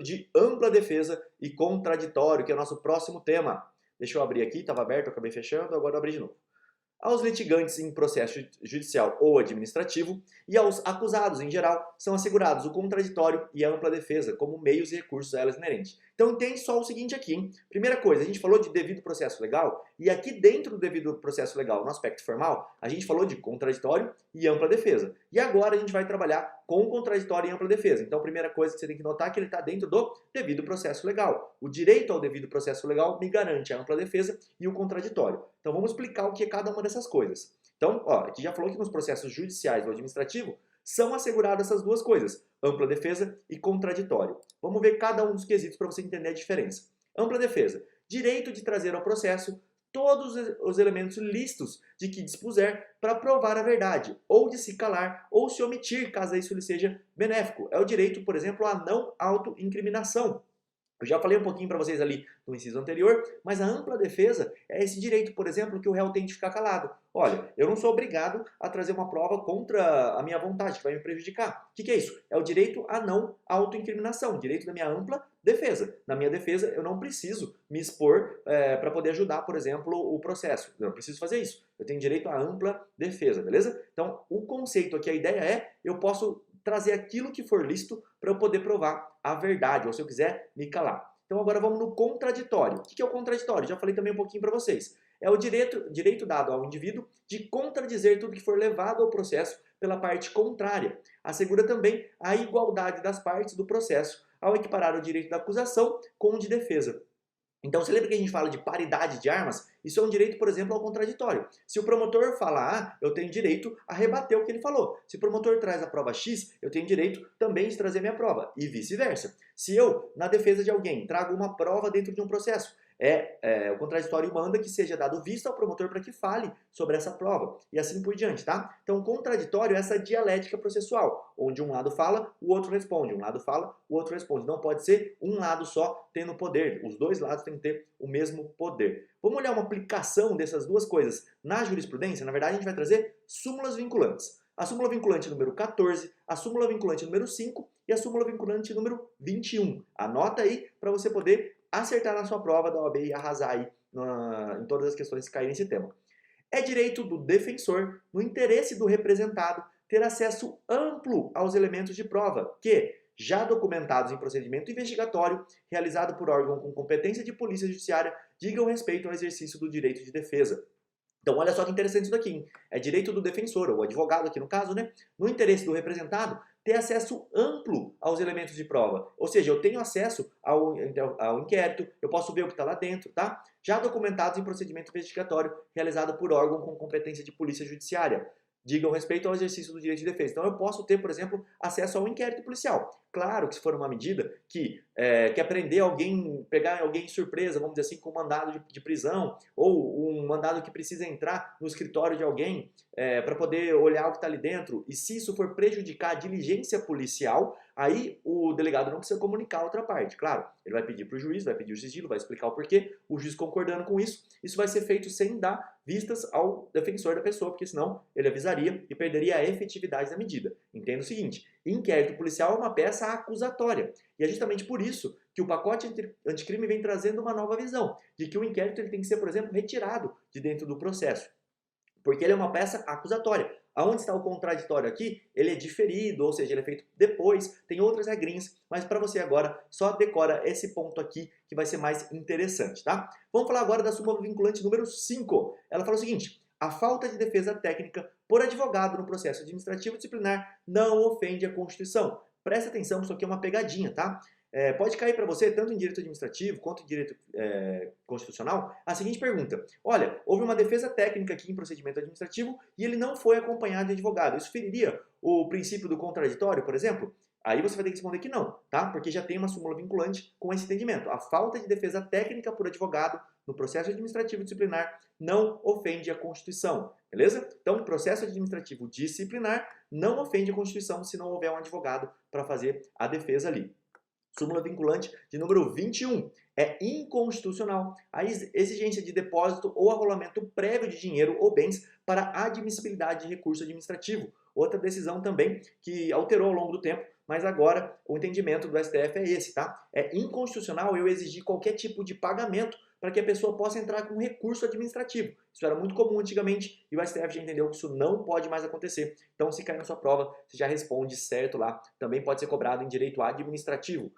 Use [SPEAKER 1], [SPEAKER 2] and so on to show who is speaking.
[SPEAKER 1] De ampla defesa e contraditório, que é o nosso próximo tema. Deixa eu abrir aqui, estava aberto, eu acabei fechando, agora eu abri de novo. Aos litigantes em processo judicial ou administrativo e aos acusados em geral são assegurados o contraditório e a ampla defesa como meios e recursos a elas inerentes. Então entende só o seguinte aqui, hein? Primeira coisa, a gente falou de devido processo legal e aqui dentro do devido processo legal, no aspecto formal, a gente falou de contraditório e ampla defesa. E agora a gente vai trabalhar com contraditório e ampla defesa. Então a primeira coisa que você tem que notar é que ele está dentro do devido processo legal. O direito ao devido processo legal me garante a ampla defesa e o contraditório. Então vamos explicar o que é cada uma dessas coisas. Então, ó, aqui já falou que nos processos judiciais ou administrativo são asseguradas essas duas coisas, ampla defesa e contraditório. Vamos ver cada um dos quesitos para você entender a diferença. Ampla defesa, direito de trazer ao processo todos os elementos lícitos de que dispuser para provar a verdade, ou de se calar, ou se omitir, caso isso lhe seja benéfico. É o direito, por exemplo, à não autoincriminação. Eu já falei um pouquinho para vocês ali no inciso anterior, mas a ampla defesa é esse direito, por exemplo, que o réu tem de ficar calado. Olha, eu não sou obrigado a trazer uma prova contra a minha vontade, que vai me prejudicar. O que é isso? É o direito à não autoincriminação, direito da minha ampla defesa. Na minha defesa, eu não preciso me expor para poder ajudar, por exemplo, o processo. Eu não preciso fazer isso. Eu tenho direito à ampla defesa, beleza? Então, o conceito aqui, a ideia é, eu posso trazer aquilo que for lícito para eu poder provar a verdade, ou se eu quiser me calar. Então agora vamos no contraditório. O que é o contraditório? Já falei também um pouquinho para vocês. É o direito dado ao indivíduo de contradizer tudo que for levado ao processo pela parte contrária. Assegura também a igualdade das partes do processo, ao equiparar o direito da acusação com o de defesa. Então, você lembra que a gente fala de paridade de armas? Isso é um direito, por exemplo, ao contraditório. Se o promotor falar A, eu tenho direito a rebater o que ele falou. Se o promotor traz a prova X, eu tenho direito também de trazer minha prova. E vice-versa. Se eu, na defesa de alguém, trago uma prova dentro de um processo, o contraditório manda que seja dado vista ao promotor para que fale sobre essa prova. E assim por diante, tá? Então, contraditório é essa dialética processual, onde um lado fala, o outro responde. Um lado fala, o outro responde. Não pode ser um lado só tendo poder. Os dois lados têm que ter o mesmo poder. Vamos olhar uma aplicação dessas duas coisas na jurisprudência? Na verdade, a gente vai trazer súmulas vinculantes. A súmula vinculante número 14, a súmula vinculante número 5 e a súmula vinculante número 21. Anota aí para você poder acertar na sua prova da OAB e arrasar aí em todas as questões que caírem nesse tema. É direito do defensor, no interesse do representado, ter acesso amplo aos elementos de prova que, já documentados em procedimento investigatório realizado por órgão com competência de polícia judiciária, digam respeito ao exercício do direito de defesa. Então, olha só que interessante isso daqui, hein? É direito do defensor, ou advogado aqui no caso, né? No interesse do representado, ter acesso amplo aos elementos de prova. Ou seja, eu tenho acesso ao inquérito, eu posso ver o que está lá dentro, tá? Já documentados em procedimento investigatório realizado por órgão com competência de polícia judiciária. Digam respeito ao exercício do direito de defesa. Então, eu posso ter, por exemplo, acesso ao inquérito policial. Claro que se for uma medida que quer prender alguém, pegar alguém de surpresa, vamos dizer assim, com um mandado de prisão, ou um mandado que precisa entrar no escritório de alguém para poder olhar o que está ali dentro, e se isso for prejudicar a diligência policial, aí o delegado não precisa comunicar a outra parte. Claro, ele vai pedir para o juiz, vai pedir o sigilo, vai explicar o porquê, o juiz concordando com isso vai ser feito sem dar vistas ao defensor da pessoa, porque senão ele avisaria e perderia a efetividade da medida. Entenda o seguinte, inquérito policial é uma peça acusatória, e é justamente por isso que o pacote anticrime vem trazendo uma nova visão, de que o inquérito ele tem que ser, por exemplo, retirado de dentro do processo, porque ele é uma peça acusatória. Aonde está o contraditório aqui, ele é diferido, ou seja, ele é feito depois, tem outras regrinhas, mas para você agora, só decora esse ponto aqui que vai ser mais interessante, tá? Vamos falar agora da súmula vinculante número 5. Ela fala o seguinte, a falta de defesa técnica por advogado no processo administrativo disciplinar não ofende a Constituição. Presta atenção, isso aqui é uma pegadinha, tá? Pode cair para você, tanto em direito administrativo quanto em direito constitucional, a seguinte pergunta. Olha, houve uma defesa técnica aqui em procedimento administrativo e ele não foi acompanhado de advogado. Isso feriria o princípio do contraditório, por exemplo? Aí você vai ter que responder que não, tá? Porque já tem uma súmula vinculante com esse entendimento. A falta de defesa técnica por advogado no processo administrativo disciplinar não ofende a Constituição, beleza? Então, processo administrativo disciplinar não ofende a Constituição se não houver um advogado para fazer a defesa ali. Súmula vinculante de número 21. É inconstitucional a exigência de depósito ou arrolamento prévio de dinheiro ou bens para admissibilidade de recurso administrativo. Outra decisão também que alterou ao longo do tempo Mas agora o entendimento do STF é esse, tá? É inconstitucional eu exigir qualquer tipo de pagamento para que a pessoa possa entrar com recurso administrativo. Isso era muito comum antigamente e o STF já entendeu que isso não pode mais acontecer. Então, se cair na sua prova, você já responde certo lá. Também pode ser cobrado em direito administrativo.